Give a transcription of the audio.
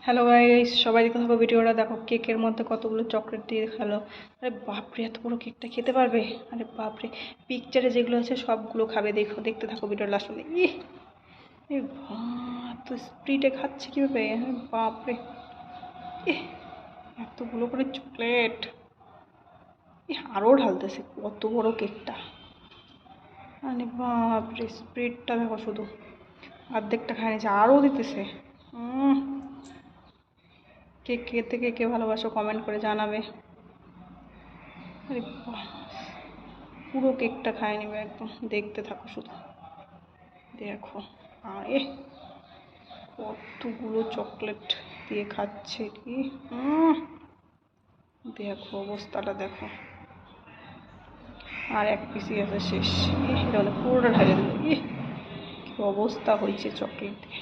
Hello guys, সবাই দেখতে থাকো ভিডিওটা। দেখো কেকের মধ্যে কতগুলো চকলেট দিয়ে খেলো। আরে বাপরে, এত বড় কেকটা খেতে পারবে? আরে বাপরে, পিকচারে যেগুলো আছে সবগুলো খাবে। দেখো, দেখতে থাকো ভিডিওর লাস্ট পর্যন্ত। এ তো স্প্রিটে খাচ্ছে কীভাবে? আরে বাপরে, এ এতগুলো করে চকলেট! আরও ঢালতেছে, কত বড় কেকটা! আরে বাপরে, স্প্রিটটা দেখো শুধু, অর্ধেকটা খায় নিয়েছে, আরও দিতেছে। কে খেতে কে কে ভালোবাসো কমেন্ট করে জানাবে। আরে পুরো কেকটা খায় নিবে একদম, দেখতে থাকো শুধু। দেখো আরে কতগুলো চকলেট দিয়ে খাচ্ছে কি! দেখো অবস্থাটা দেখো, আর এক পিসি আছে, শেষ। এটা মানে পুরোটা ঢালে দিল। কি অবস্থা হয়েছে চকলেট দিয়ে!